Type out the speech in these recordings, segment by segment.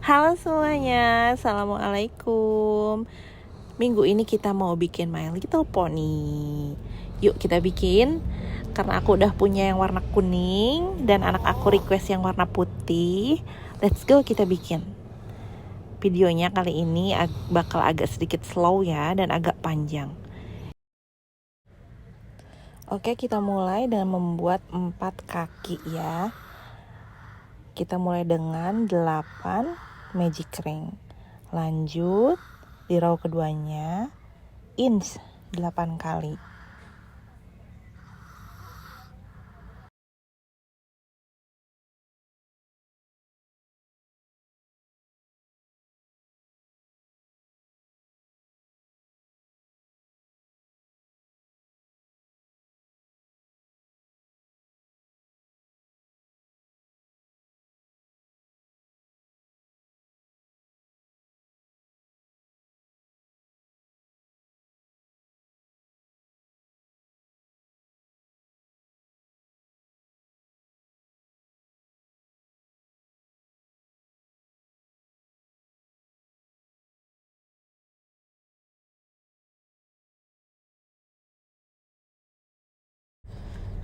Halo semuanya, Assalamualaikum. Minggu ini kita mau bikin My Little Pony. Yuk kita bikin. Karena aku udah punya yang warna kuning dan anak aku request yang warna putih. Let's go kita bikin. Videonya kali ini bakal agak sedikit slow ya dan agak panjang. Oke, kita mulai dengan membuat 4 kaki ya. Kita mulai dengan 8 magic ring. Lanjut di row keduanya inch 8 kali.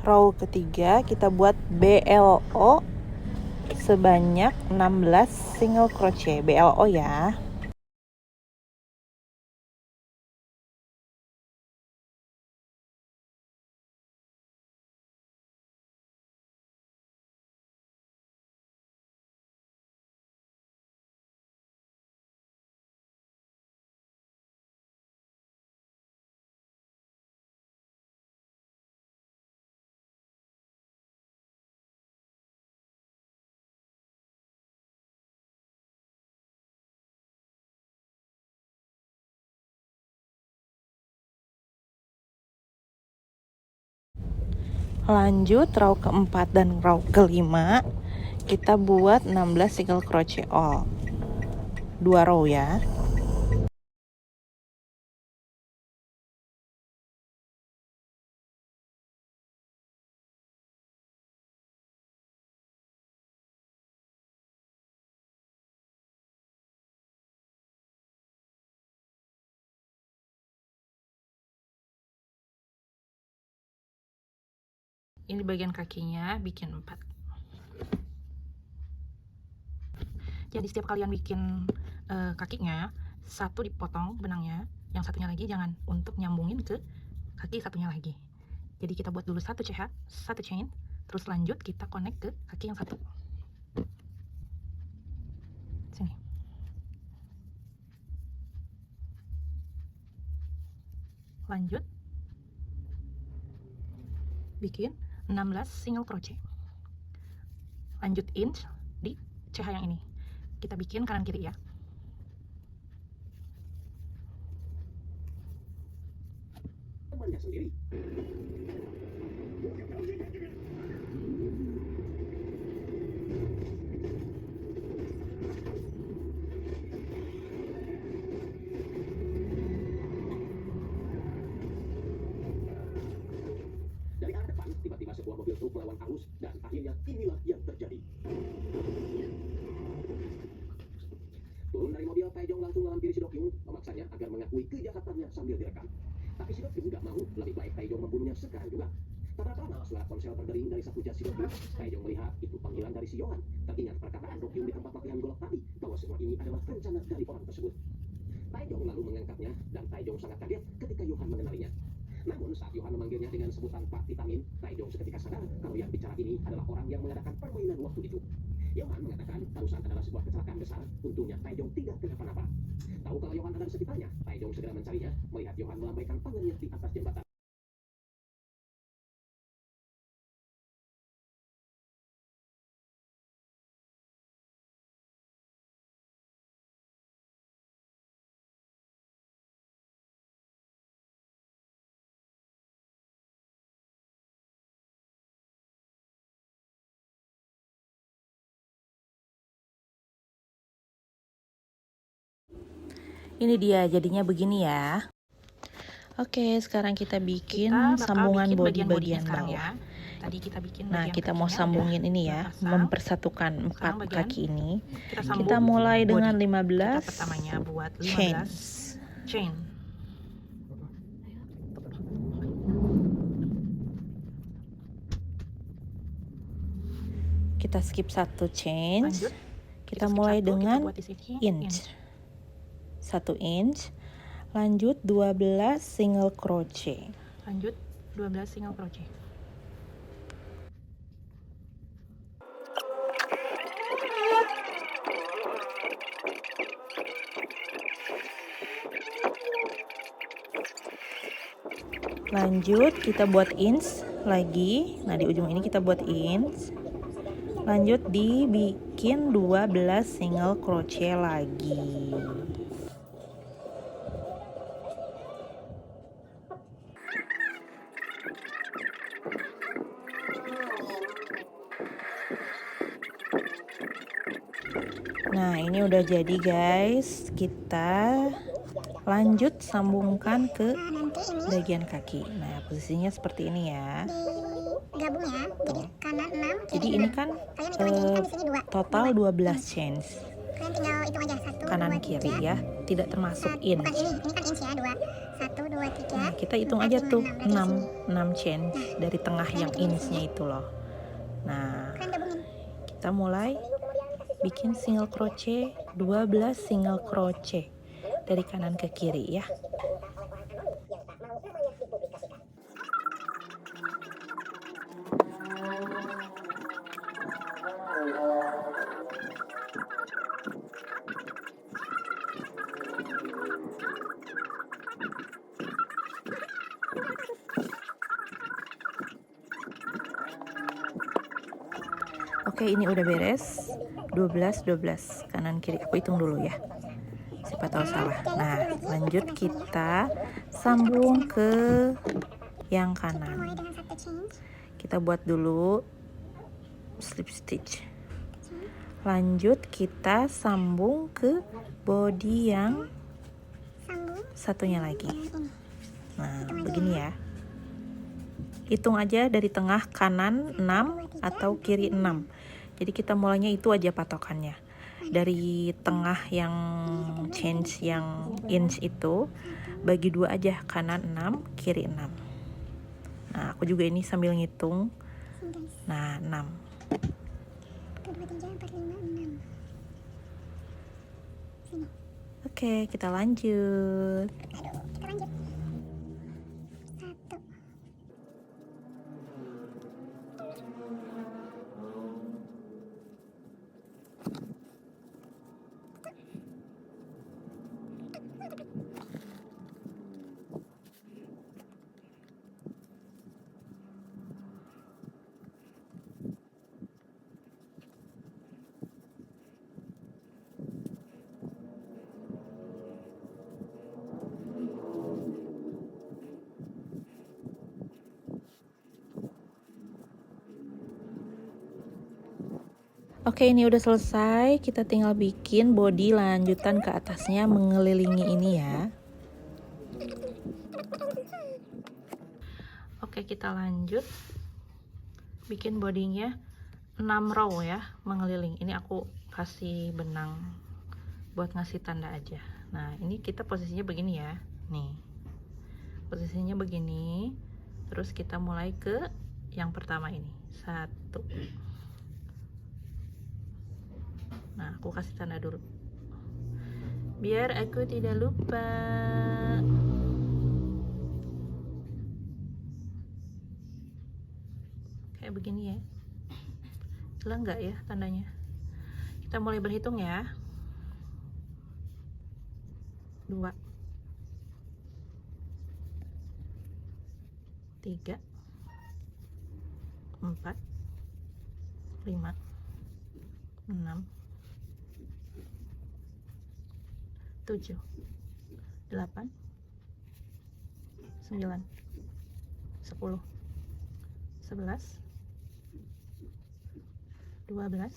Row ketiga kita buat BLO sebanyak 16 single crochet. BLO ya. Lanjut row keempat dan row kelima kita buat 16 single crochet all. 2 row ya. Ini bagian kakinya bikin 4. Jadi setiap kalian bikin kakinya, satu dipotong benangnya, yang satunya lagi jangan, untuk nyambungin ke kaki satunya lagi. Jadi kita buat dulu satu CH, satu chain, terus lanjut kita connect ke kaki yang satu. Sini. Lanjut. Bikin 16 single crochet. Lanjut inch di CH yang ini. Kita bikin kanan kiri ya. Sendiri. Dari arah depan, tiba-tiba sebuah mobil truk melawan arus dan akhirnya inilah yang terjadi. Turun dari mobil, Taejong langsung menghampiri Si Dokyung, memaksanya agar mengakui kejahatannya sambil direkam. Tapi Si Dokyung nggak mau, lebih baik Taejong membunuhnya sekarang juga. Tak lama suara ponsel berdering dari saku jas Si Dokyung. Taejong melihat itu panggilan dari Si Yohan. Teringat perkataan Dokyung di tempat latihan golok tadi, bahwa semua ini adalah rencana dari orang tersebut. Taejong lalu mengangkatnya, dan Taejong sangat kaget ketika Yohan mengenalinya. Namun saat Yohan memanggilnya dengan sebutan Pak Vitamin, Taejong seketika sadar kalau yang bicara ini adalah orang yang mengadakan permainan waktu itu. Yohan mengatakan barusan adalah sebuah kecelakaan besar. Untungnya Taejong tidak kenapa-napa. Tahu kalau Yohan ada di sekitarnya, Taejong segera mencarinya, melihat Yohan melambaikan tangannya di atas jembatan. Ini dia jadinya begini ya. Oke, sekarang kita bikin sambungan bodi bagian bawah. tadi kita bikin Nah, bagian kita mau kakinya sambungin udah ini ya, pasang. mempersatukan Sekarang 4 bagian kaki ini. kita sambung Kita mulai body. dengan Kita 15 pertamanya buat 15 chains. chain. Kita skip 1 chains. Lanjut, Kita skip mulai 1, dengan kita buat di sini inch. 1 inch. Lanjut 12 single crochet. Lanjut 12 single crochet. Lanjut kita buat inch lagi. Nah, di ujung ini kita buat inch. Lanjut dibikin 12 single crochet lagi. Nah, ini udah jadi guys. Kita lanjut sambungkan ke bagian kaki. Nah, posisinya seperti ini ya. Gabung ya. Jadi kanan 6, Jadi ini kan total 12 chains. Kalian tinggal hitung aja 1 Kanan 2 kiri 3. ya, tidak termasuk inch. Bukan ini kan inch ya, 2. 1 2 3. Nah, kita hitung 4, aja 5, tuh 6 6 chains dari tengah yang inch-nya itu loh. Nah, Kalian gabungin. kita mulai bikin single crochet 12 single crochet dari kanan ke kiri ya. Oke, ini udah beres. 12 kanan kiri. Aku hitung dulu ya. Siapa tahu salah. Nah, lanjut kita sambung ke yang Mulai kanan. dengan 1 change. Kita buat dulu slip stitch. Lanjut kita sambung ke body yang Sambung satunya lagi. dengan ini. Nah, begini ya. Hitung aja dari tengah kanan 6 atau kiri 6. Jadi kita mulainya itu aja patokannya. Dari tengah yang change yang inch itu bagi 2 aja, kanan 6, kiri 6. Nah, aku juga ini sambil ngitung. Sini guys. Nah, 6. 1 2 3 4 5 6. Sini. Oke, kita lanjut. Aduh, kita lanjut. 1. Oke, ini udah selesai. Kita tinggal bikin body lanjutan ke atasnya mengelilingi ini ya. Oke, kita lanjut bikin bodinya 6 row ya, mengeliling. Ini aku kasih benang buat ngasih tanda aja. Nah, ini kita posisinya begini ya. Nih. Posisinya begini. Terus kita mulai ke yang pertama ini. 1. Nah, aku kasih tanda dulu. Biar aku tidak lupa. Kayak begini ya. Hilang nggak ya tandanya? Kita mulai berhitung ya. 2 3 4 5 6 7 8 9 10 11 12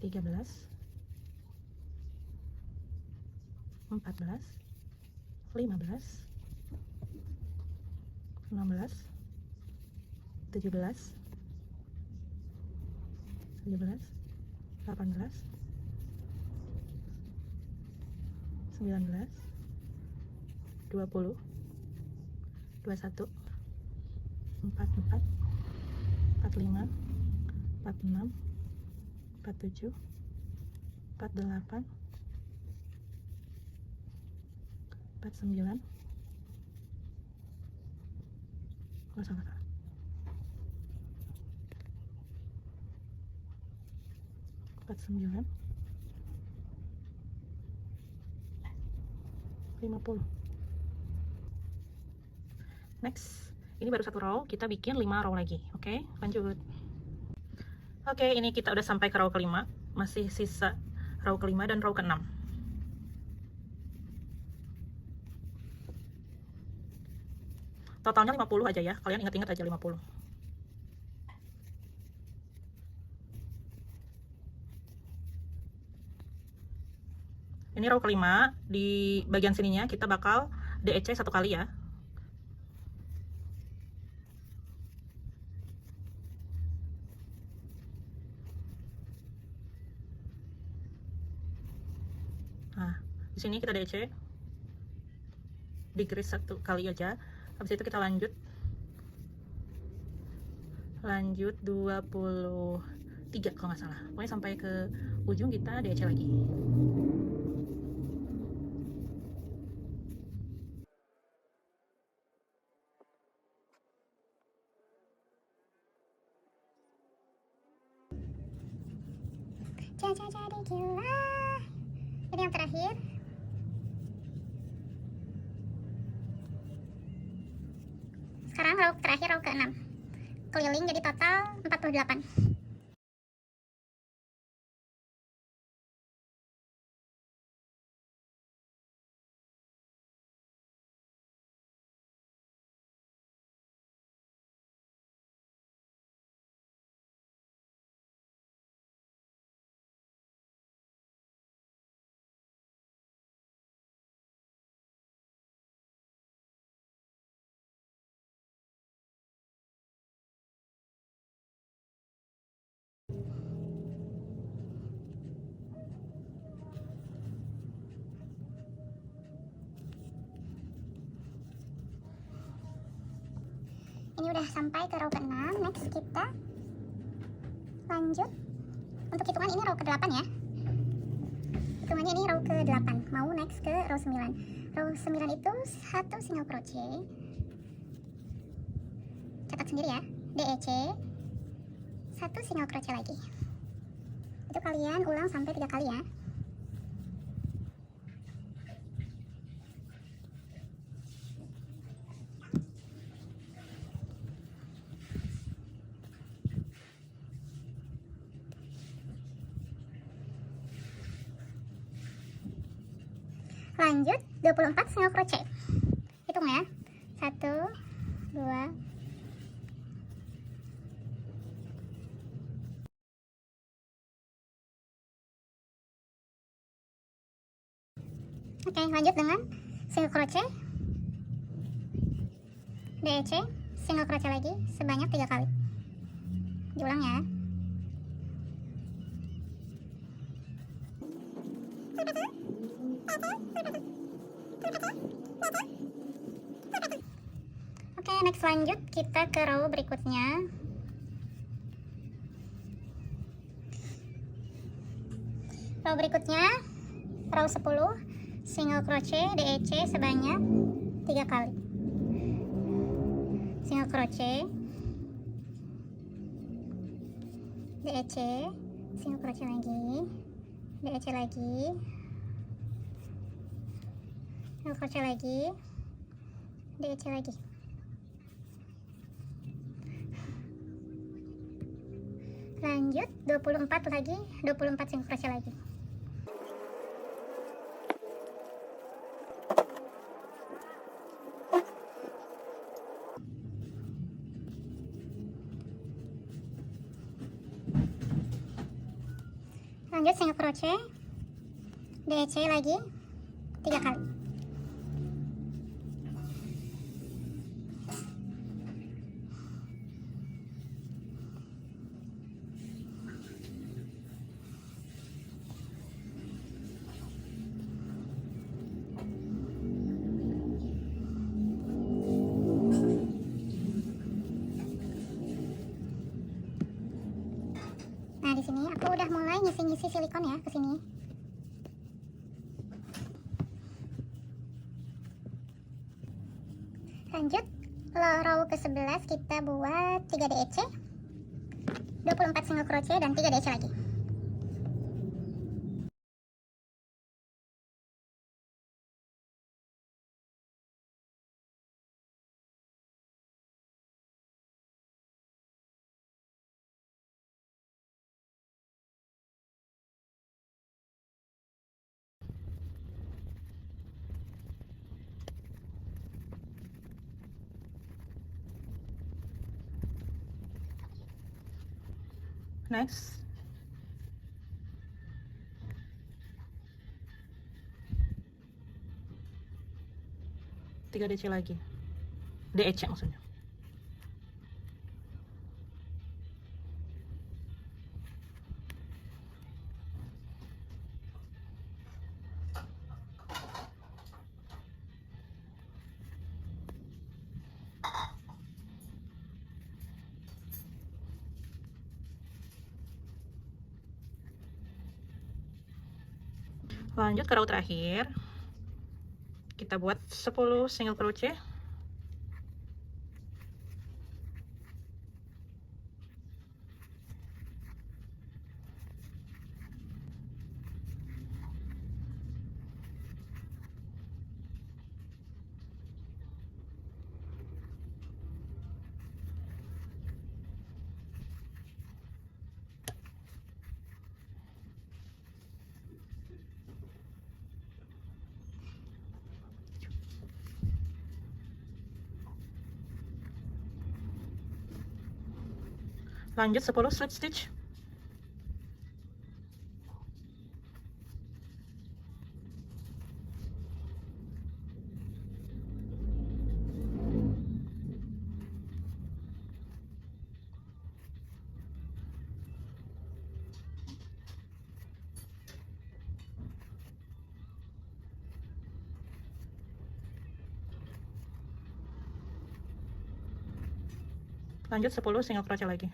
13 14 15 16 17, 18, 19, 20, 21, 44, 45, 46, 47, 48, 49, oh, salah. 49, 50. Next, ini baru satu row, kita bikin 5 row lagi. Oke, lanjut. Oke, ini kita udah sampai ke row kelima, masih sisa row kelima dan row keenam. Totalnya 50 aja ya, kalian ingat-ingat aja 50. Ini row kelima, di bagian sininya kita bakal DEC 1 kali ya. Nah, di sini kita DEC, decrease 1 kali aja. Habis itu kita lanjut 23 kalau nggak salah. Pokoknya sampai ke ujung kita DEC lagi. Caca jadi gila. Ini yang terakhir. Sekarang row terakhir, row ke-6. Keliling jadi total 48. Ini udah sampai ke row ke-6. Next kita lanjut. Untuk hitungan ini row ke-8 ya. Hitungannya ini row ke-8. Mau next ke row 9. Row 9 itu 1 single crochet. Catat sendiri ya. DEC 1 single crochet lagi. Itu kalian ulang sampai 3 kali ya. Lanjut 24 single crochet. Hitung ya. 1 2 Oke, lanjut dengan single crochet, DEC, single crochet lagi sebanyak 3 kali. Diulang ya. Oke, next lanjut kita ke row berikutnya. Row berikutnya, row 10, single crochet DEC sebanyak 3 kali. Single crochet, DEC, single crochet lagi, DEC lagi, single crochet lagi, DEC lagi. Lanjut 24 lagi, 24 single crochet lagi. Lanjut single crochet, DEC lagi 3 kali. Aku udah mulai ngisi-ngisi silikon ya ke sini. Lanjut, row ke-11 kita buat 3 DEC, 24 single crochet dan 3 DEC lagi. Next. Tiga DC lagi. DEC maksudnya. Lanjut ke row terakhir, kita buat 10 single crochet. Lanjut 10 slip stitch. Lanjut 10 single crochet lagi.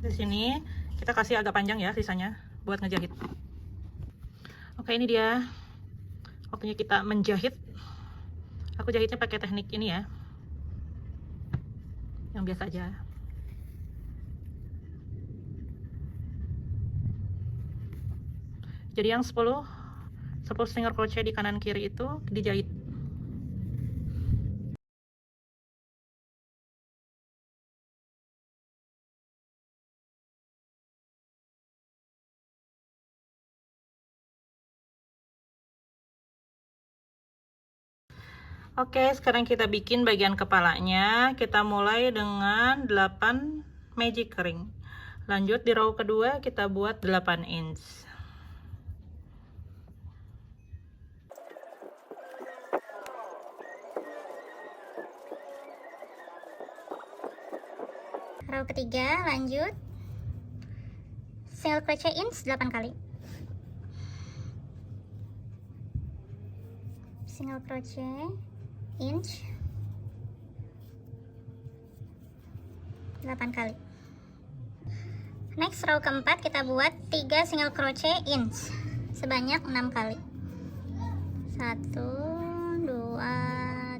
Di sini kita kasih agak panjang ya sisanya buat ngejahit. Oke, ini dia waktunya kita menjahit. Aku jahitnya pakai teknik ini ya, yang biasa aja. Jadi yang 10 single crochet di kanan kiri itu dijahit. Oke, sekarang kita bikin bagian kepalanya. Kita mulai dengan 8 magic ring. Lanjut di row kedua kita buat 8 inch. Row ketiga lanjut single crochet inch 8 kali. Single crochet inch 8 kali. Next row keempat kita buat 3 single crochet inch sebanyak 6 kali. 1 2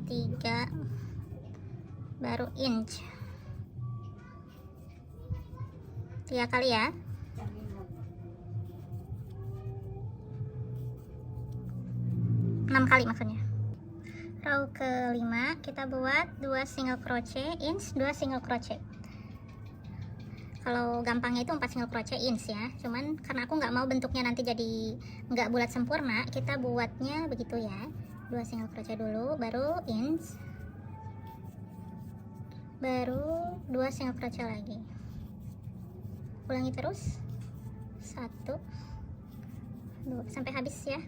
3 baru inch 3 kali ya. Kali maksudnya. Row kelima kita buat 2 single crochet inch 2 single crochet. Kalau gampangnya itu 4 single crochet inch ya, cuman karena aku nggak mau bentuknya nanti jadi nggak bulat sempurna, kita buatnya begitu ya. 2 single crochet dulu baru inch, baru 2 single crochet lagi. Ulangi terus 1 2 sampai habis ya.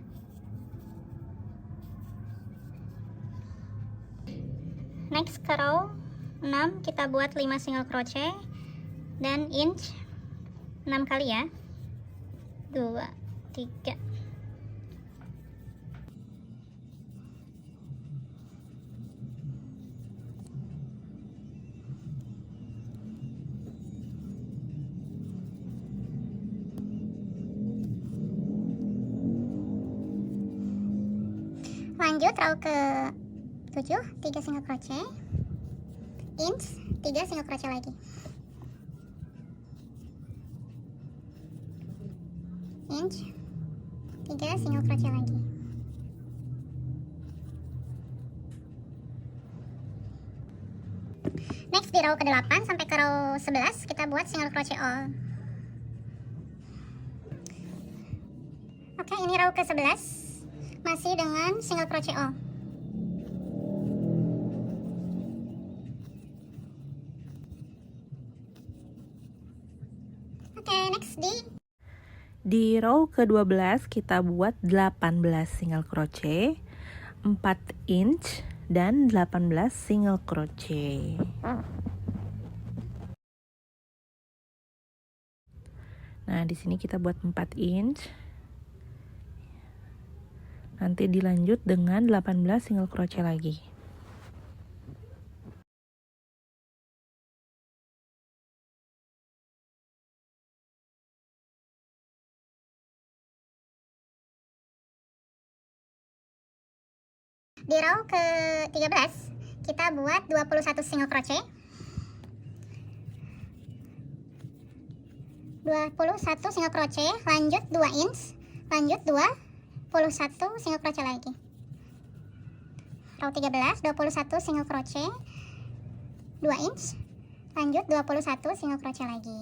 Next ke row 6 kita buat 5 single crochet dan inch 6 kali ya. 2 3. Lanjut row ke 7, 3 single crochet, inch 3 single crochet lagi, inch 3 single crochet lagi. Next di row ke 8 sampai ke row 11 kita buat single crochet all. Oke, ini row ke 11 masih dengan single crochet all. Oke, next Di row ke-12 kita buat 18 single crochet, 4 inch dan 18 single crochet. Nah, di sini kita buat 4 inch. Nanti dilanjut dengan 18 single crochet lagi. Di row ke-13 kita buat 21 single crochet. 21 single crochet, lanjut 2 inch, lanjut 21 single crochet lagi. Row 13 21 single crochet, 2 inch, lanjut 21 single crochet lagi.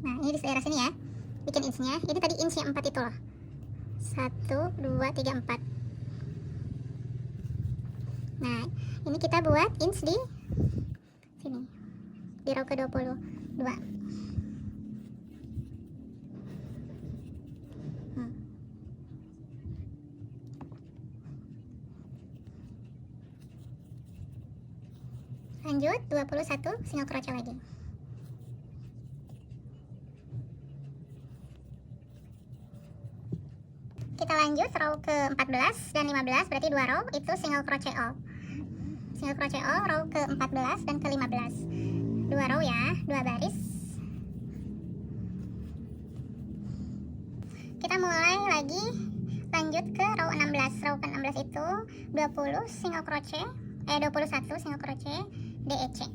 Nah, ini di daerah sini ya, bikin inchnya. Ini tadi inch yang 4 itu loh. 1, 2, 3, 4. Nah, ini kita buat inch di sini, di row ke-22. Lanjut 21 single crochet lagi. Kita lanjut row ke-14 dan 15, berarti 2 row itu single crochet all. Single crochet all row ke-14 dan ke-15. 2 row ya, 2 baris. Kita mulai lagi, lanjut ke row 16. Row ke-16 itu 20 single crochet, 21 single crochet DEC.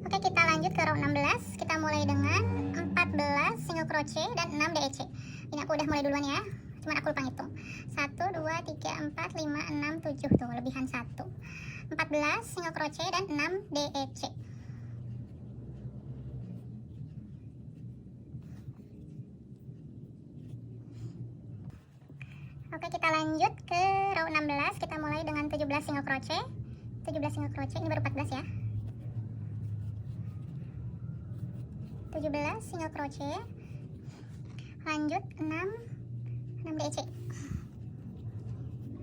Oke, kita lanjut ke row 16. Kita mulai dengan 14 single crochet dan 6 DEC. Ini aku udah mulai duluan ya, cuman aku lupa ngitung. 1, 2, 3, 4, 5, 6, 7, tuh lebihan 1. 14 single crochet dan 6 DEC. Oke, kita lanjut ke row 16. Kita mulai dengan 17 single crochet. 17 single crochet, ini baru 14 ya. 17 single crochet, lanjut 6 DEC.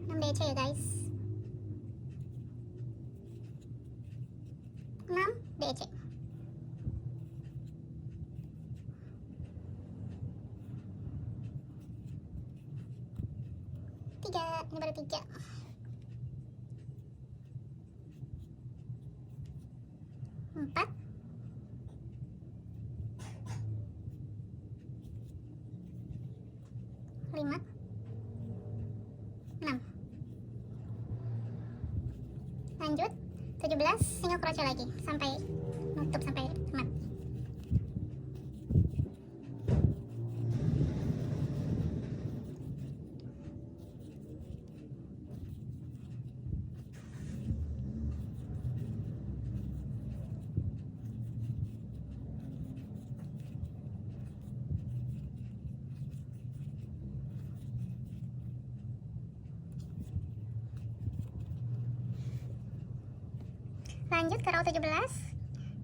6 DEC ya guys. 6 DEC. 3, ini baru 3. 4, 5, 6. Lanjut 17 single crochet lagi sampai nutup, sampai tamat. Lanjut ke row 17.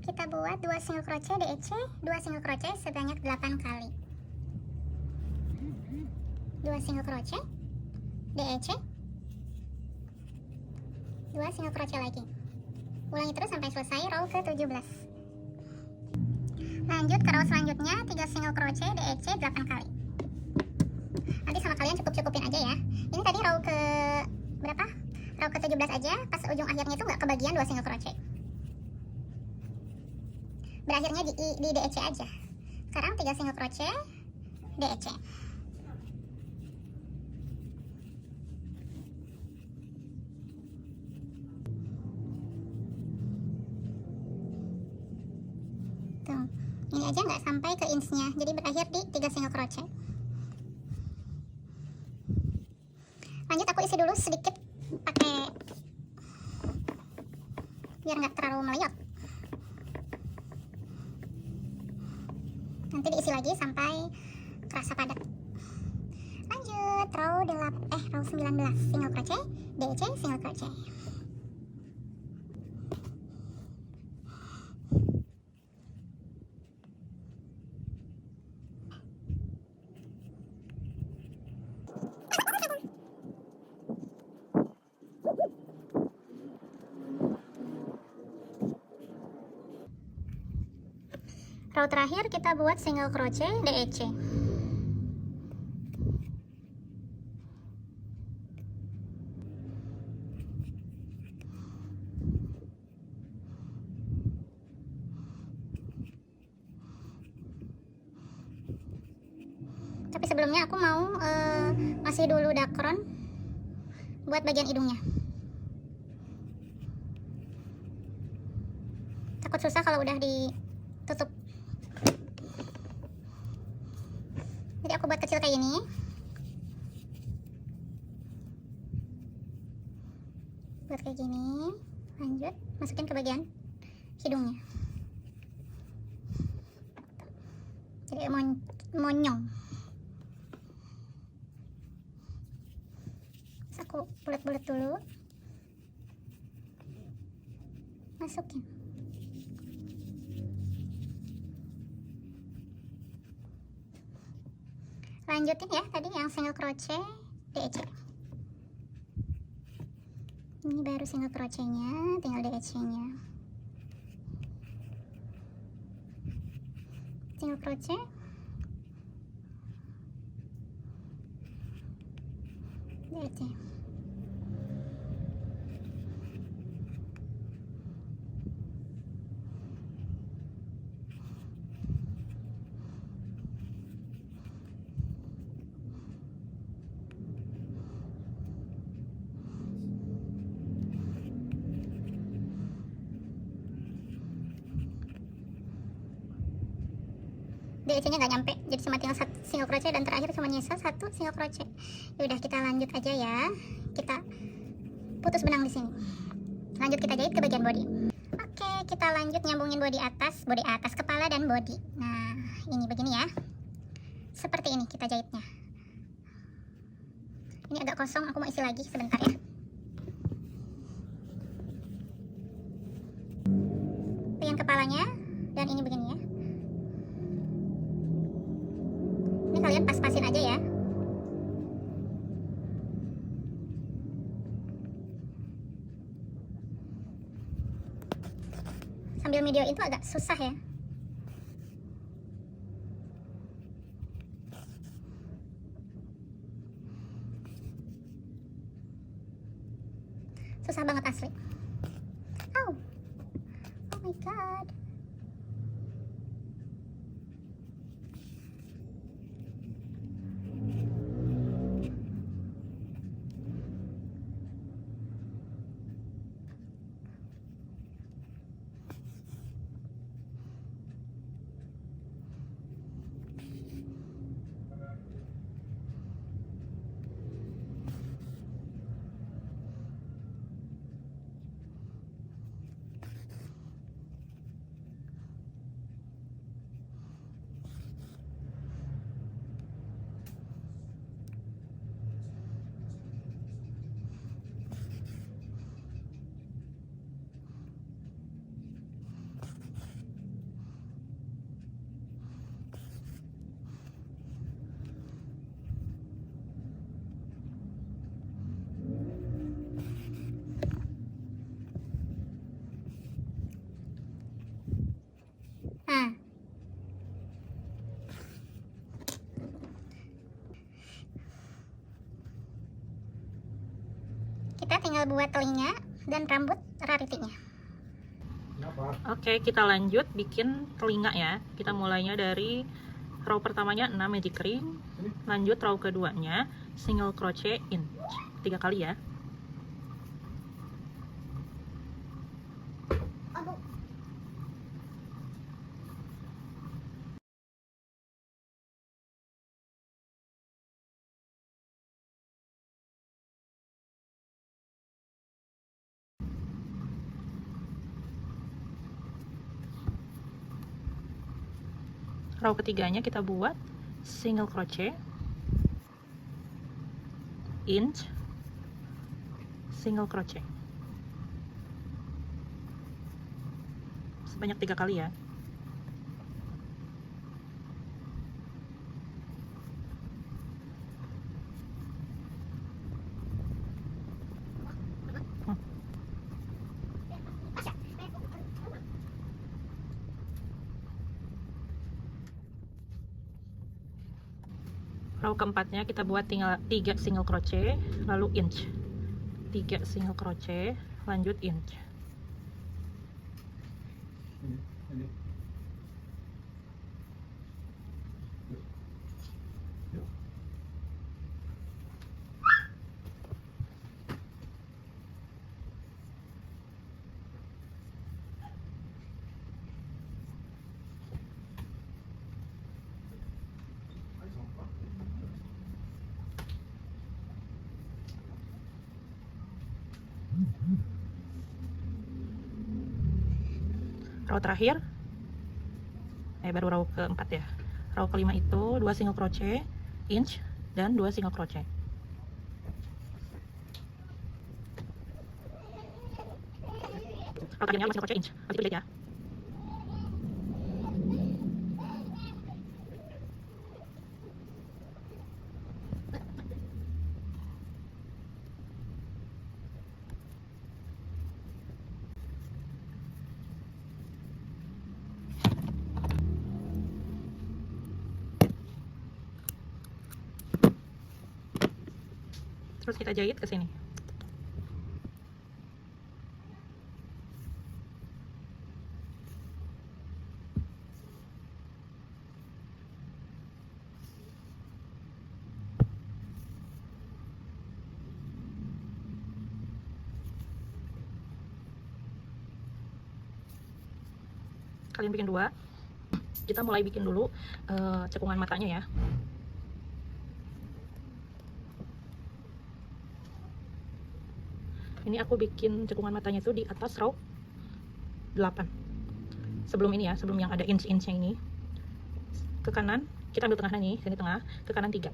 Kita buat 2 single crochet DEC, 2 single crochet sebanyak 8 kali. 2 single crochet DEC, 2 single crochet lagi. Ulangi terus sampai selesai row ke 17. Lanjut ke row selanjutnya, 3 single crochet DEC 8 kali. Nanti sama kalian cukup-cukupin aja ya. Ini tadi row ke berapa? Row ke 17 aja, pas ujung akhirnya itu nggak kebagian 2 single crochet. Berakhirnya di DEC aja. Sekarang 3 single crochet DEC. Tuh, ini aja nggak sampai ke inch-nya, jadi berakhir di 3 single crochet. Lanjut aku isi dulu sedikit pakai biar nggak terlalu meliot. Nanti diisi lagi sampai terasa padat. Lanjut row 19 single crochet DEC single crochet. Row terakhir kita buat single crochet DEC. Tapi sebelumnya aku mau ngasih dulu dakron buat bagian hidungnya. Takut susah kalau udah ditutup. Jadi aku buat kecil kayak ini. Buat kayak gini. Lanjut masukin ke bagian hidungnya. Jadi monyong. Terus aku bulet-bulet dulu. Masukin. Lanjutin ya tadi yang single crochet DEC. Ini baru single crochetnya, tinggal DEC-nya. Single crochet, DEC. DEC-nya nggak nyampe, jadi cuma tinggal satu single crochet dan terakhir cuma nyisa satu single crochet. Ya udah kita lanjut aja ya. Kita putus benang di sini. Lanjut kita jahit ke bagian body. Oke, kita lanjut nyambungin body atas kepala dan body. Nah, ini begini ya. Seperti ini kita jahitnya. Ini agak kosong, aku mau isi lagi sebentar ya. Bagian kepalanya dan ini begini ya. Ini kalian pas-pasin aja ya. Sambil video itu agak susah ya. Susah banget asli. Oh my god. buat telinga dan rambut Rarity-nya. Oke, kita lanjut bikin telinga ya. Kita mulainya dari row pertamanya 6 magic ring, lanjut row keduanya single crochet inch 3 kali ya. Row ketiganya kita buat single crochet inch, single crochet sebanyak 3 kali ya. Row keempatnya kita buat tinggal 3 single crochet lalu inch, 3 single crochet lanjut inch. Row terakhir baru row keempat ya. Row kelima itu 2 single crochet inch dan 2 single crochet. Row terakhirnya 5 single crochet inch, itu dilihat ya. Terus kita jahit ke sini. Kalian bikin 2. Kita mulai bikin dulu cekungan matanya ya. Ini aku bikin cekungan matanya itu di atas row 8. Sebelum ini ya, sebelum yang ada inch-inchnya ini. Ke kanan, kita ambil tengahnya nih, sini tengah, ke kanan 3.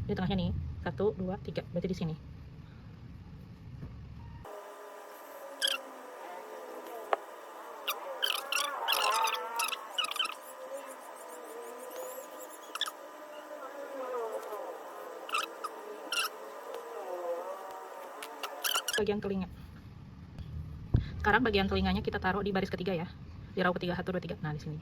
Ini tengahnya nih, 1, 2, 3, berarti di sini. Bagian telinga. Sekarang bagian telinganya kita taruh di baris ketiga ya. Di row ketiga 1 2 3. Nah, di sini.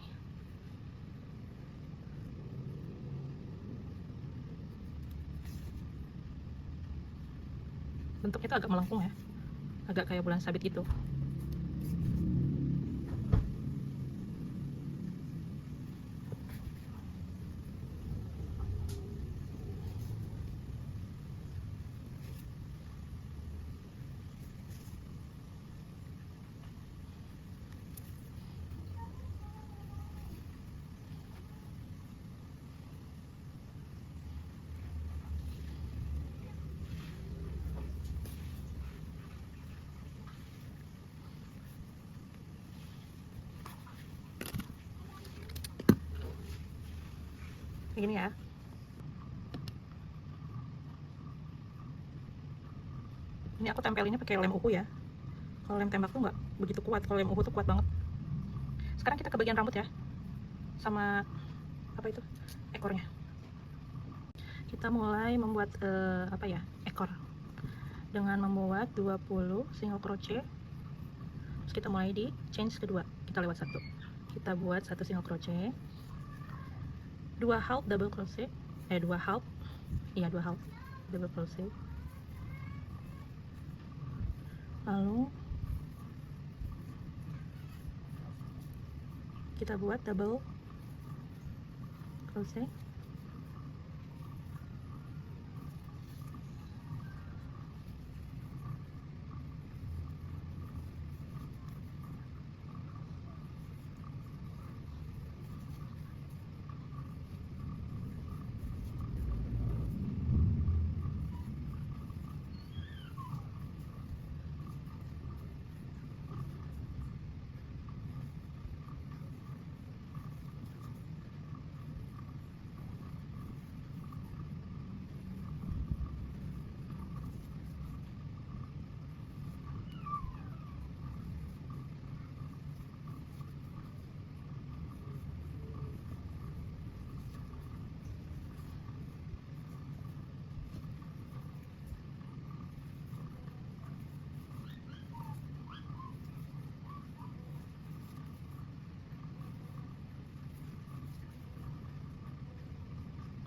Bentuknya itu agak melengkung ya. Agak kayak bulan sabit gitu. Gini ya. Ini aku tempelinnya pakai lem uhu ya. Kalau lem tembak tuh nggak begitu kuat, kalau lem uhu tuh kuat banget. Sekarang kita ke bagian rambut ya, sama apa itu, ekornya. Kita mulai membuat ekor dengan membuat 20 single crochet. Terus kita mulai di chain kedua, kita lewat 1, kita buat 1 single crochet, 2 half double crochet, 2 half double crochet, Lalu kita buat double crochet.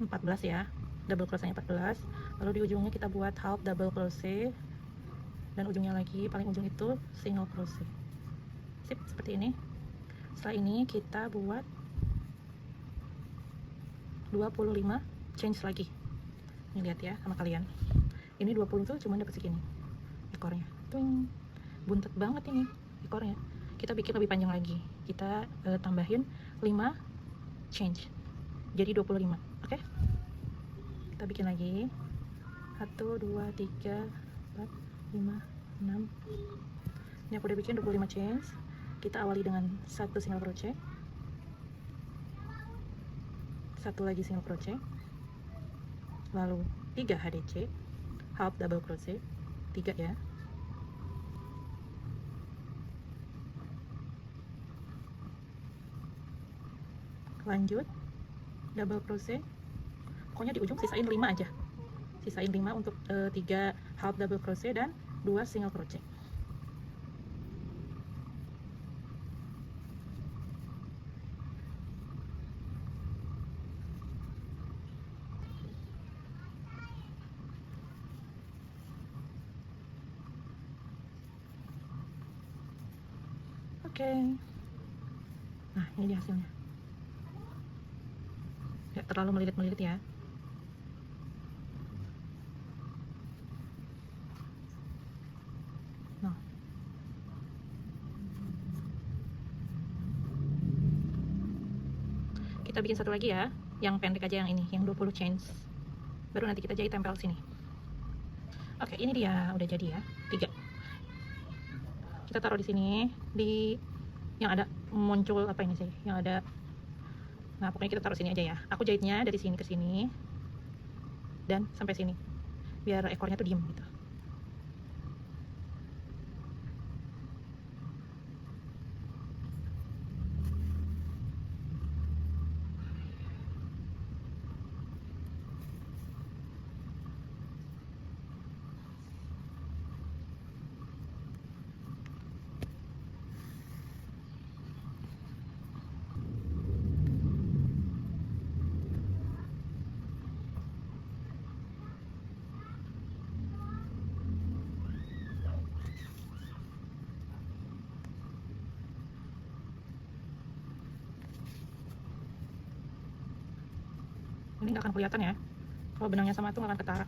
Empat belas ya, double crochetnya 14. Lalu di ujungnya kita buat half double crochet, dan ujungnya lagi paling ujung itu single crochet. Sip, seperti ini. Setelah ini kita buat 25 change lagi. Ini lihat ya sama kalian, ini 20 tuh cuma dapat segini ekornya. Tuing, buntet banget ini ekornya. Kita bikin lebih panjang lagi, kita tambahin 5 change jadi 25. Oke, kita bikin lagi 1 2 3 4 5 6. Ini aku udah bikin 25 chains. Kita awali dengan 1 single crochet, 1 lagi single crochet, lalu 3 HDC half double crochet, 3 ya, lanjut double crochet. Pokoknya di ujung sisain 5 aja, sisain 5 untuk 3 half double crochet dan 2 single crochet. Oke. Nah, ini dia hasilnya. Nggak terlalu melilit-melilit ya. Nah. Kita bikin satu lagi ya, yang pendek aja, yang ini, yang 20 chains. Baru nanti kita jahit tempel sini. Oke, ini dia udah jadi ya, 3. Kita taruh di sini, di yang ada muncul apa ini sih, yang ada. Nah, pokoknya kita taruh sini aja ya. Aku jahitnya dari sini ke sini dan sampai sini, biar ekornya tuh diem gitu. Ini nggak akan kelihatan ya, kalau benangnya sama tuh nggak akan ketara.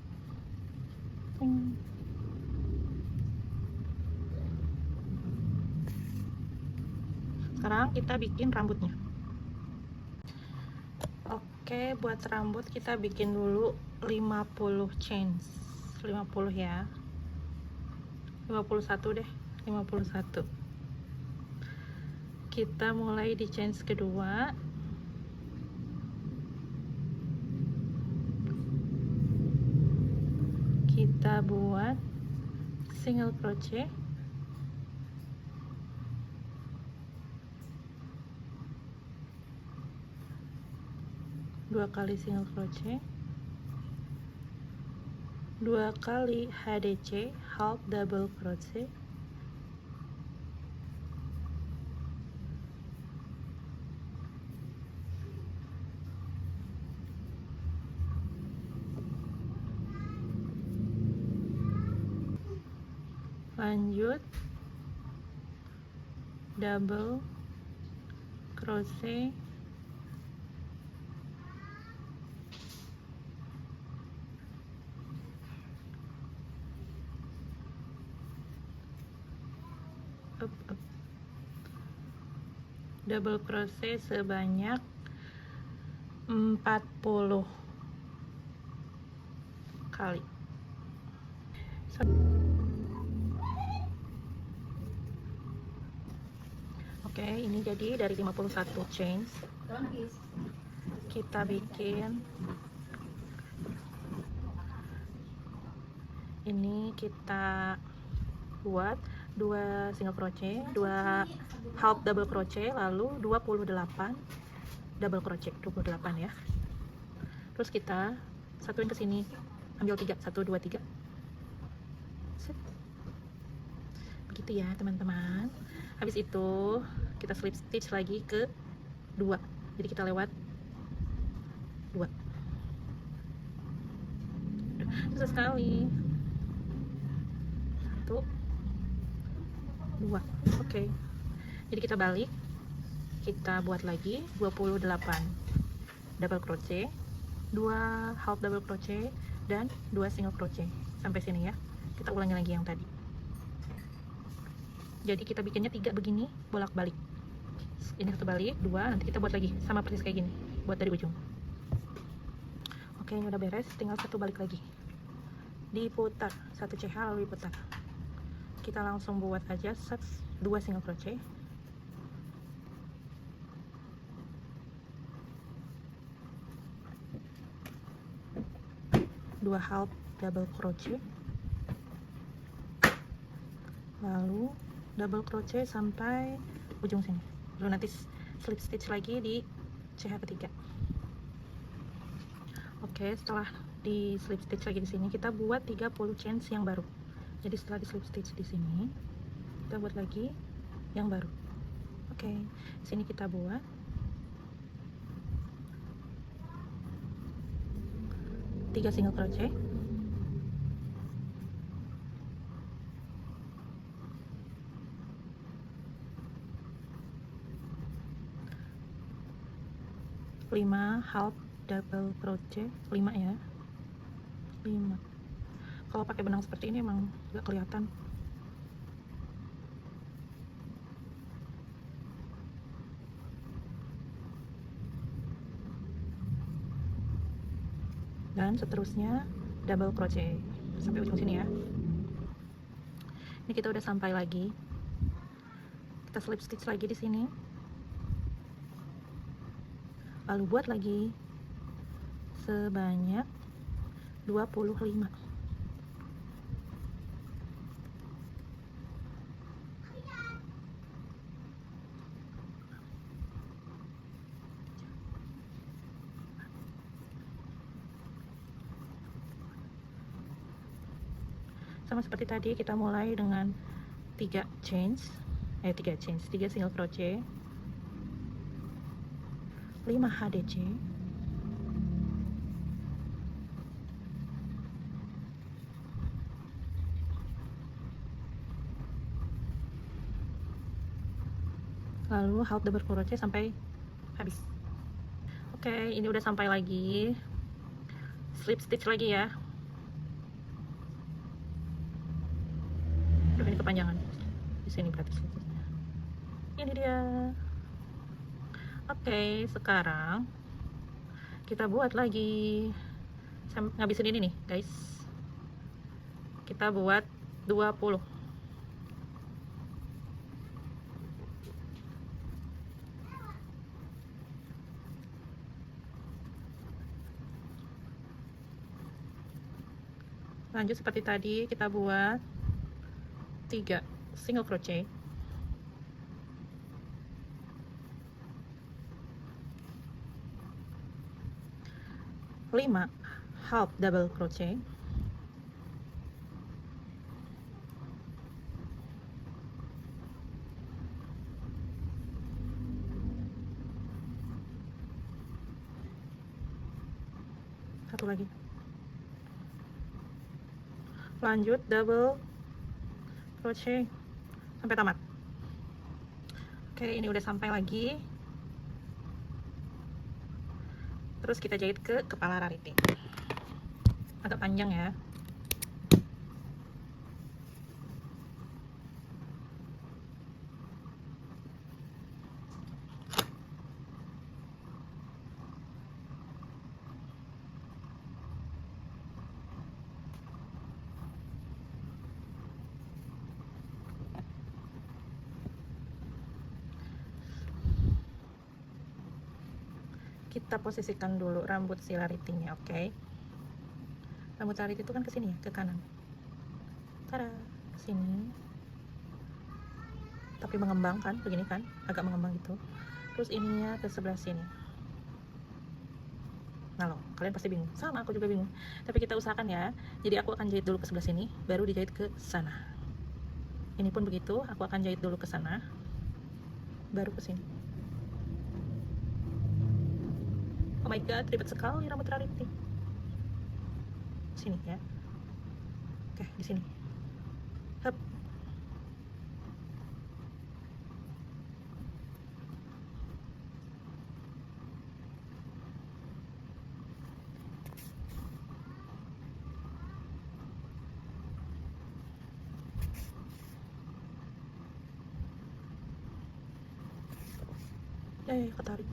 Sekarang kita bikin rambutnya. Oke, buat rambut kita bikin dulu 50 chains. 50 ya, 51 deh, 51. Kita mulai di chains kedua. Kita buat single crochet, dua kali single crochet, 2 kali HDC half double crochet, lanjut double crochet up. Double crochet sebanyak 40 kali. Oke, ini jadi dari 51 chains kita bikin ini, kita buat 2 single crochet, 2 half double crochet, lalu 28 double crochet, 28 ya. Terus kita satuin ke sini, ambil 3, 1 2 3. Set. Begitu ya, teman-teman. Habis itu kita slip stitch lagi ke 2. Jadi kita lewat 2. Susah sekali. 1 2. Oke. Jadi kita balik. Kita buat lagi 28 double crochet, 2 half double crochet dan 2 single crochet. Sampai sini ya. Kita ulangi lagi yang tadi. Jadi kita bikinnya 3 begini, bolak-balik. Ini satu balik, 2, nanti kita buat lagi sama persis kayak gini, buat dari ujung. Oke, ini udah beres, tinggal satu balik lagi. Diputar, 1 CH lalu diputar. Kita langsung buat aja 2 single crochet. Dua half double crochet, lalu double crochet sampai ujung sini, lalu nanti slip stitch lagi di CH ketiga. Oke, setelah di slip stitch lagi di sini, kita buat 30 chains yang baru. Jadi setelah di slip stitch di sini, kita buat lagi yang baru. Oke, di sini kita buat 3 single crochet, lima half double crochet, 5 ya, 5. Kalau pakai benang seperti ini emang gak kelihatan. Dan seterusnya double crochet sampai ujung sini ya. Ini kita udah sampai lagi. Kita slip stitch lagi di sini. Lalu buat lagi sebanyak 25. Sama seperti tadi, kita mulai dengan 3 single crochet, 5 HDC, lalu half double crochet sampai habis. Oke, ini udah sampai lagi. Slip stitch lagi ya. Aduh, ini kepanjangan. Di sini berarti slip-stitchnya. Ini dia. Oke, sekarang kita buat lagi. Saya ngabisin ini nih, guys. Kita buat 20. Lanjut seperti tadi, kita buat 3 single crochet, lima half double crochet, satu lagi, lanjut double crochet sampai tamat. Oke, ini udah sampai lagi. Terus kita jahit ke kepala Rarity. Agak panjang ya. Kita posisikan dulu rambut si Rarity-nya, oke? Rambut Rarity itu kan ke sini ya, ke kanan. Tada, ke sini. Tapi mengembang kan, begini kan, agak mengembang gitu. Terus ininya ke sebelah sini. Nah loh, kalian pasti bingung. Sama, aku juga bingung. Tapi kita usahakan ya. Jadi aku akan jahit dulu ke sebelah sini, baru dijahit ke sana. Ini pun begitu, aku akan jahit dulu ke sana, baru ke sini. Oh my god, ribet sekali rambut Rarity. Sini ya. Oke, di sini. Hup. Ketarik.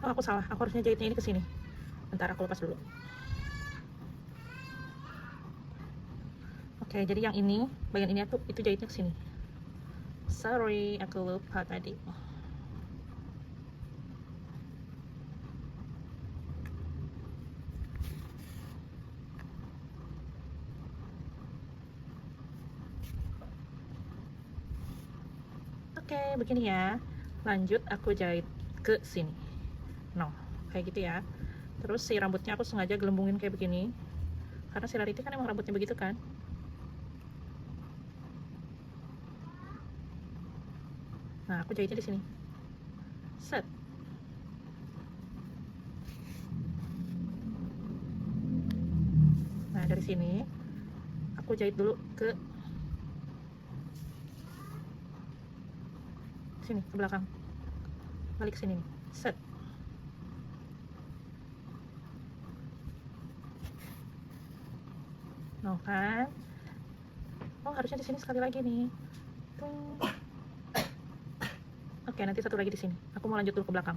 Oh, aku salah. Aku harusnya jahitnya ini ke sini. Bentar, aku lepas dulu. Oke, jadi yang ini, bagian ini aku itu jahitnya ke sini. Sorry, aku lupa tadi. Oke, begini ya. Lanjut aku jahit ke sini. No, kayak gitu ya. Terus si rambutnya aku sengaja gelembungin kayak begini. Karena si Rarity kan emang rambutnya begitu kan. Nah, aku jahitnya di sini. Set. Nah, dari sini aku jahit dulu ke sini, ke belakang. Balik ke sini nih. Set. No kan? Oh, harusnya di sini sekali lagi nih. Tung. Oke, nanti satu lagi di sini. Aku mau lanjut dulu ke belakang.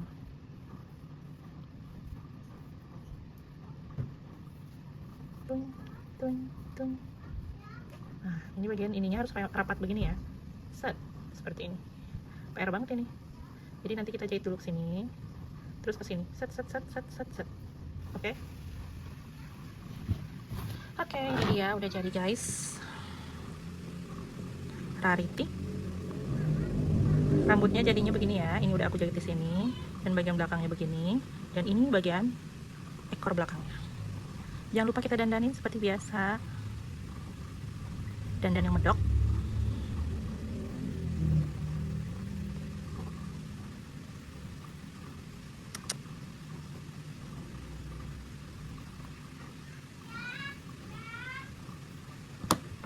Tung, tung, tung. Nah, ini bagian ininya harus rapat begini ya. Set, seperti ini. PR banget ini. Jadi nanti kita jahit dulu ke sini, terus ke sini. Set, set, set, set, set, set. Oke. Oke, ini dia udah jadi guys. Rarity. Rambutnya jadinya begini ya. Ini udah aku jahit di sini dan bagian belakangnya begini, dan ini bagian ekor belakangnya. Jangan lupa kita dandanin seperti biasa. Dandan yang medok.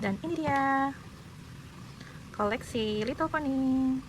Dan ini dia koleksi Little Pony.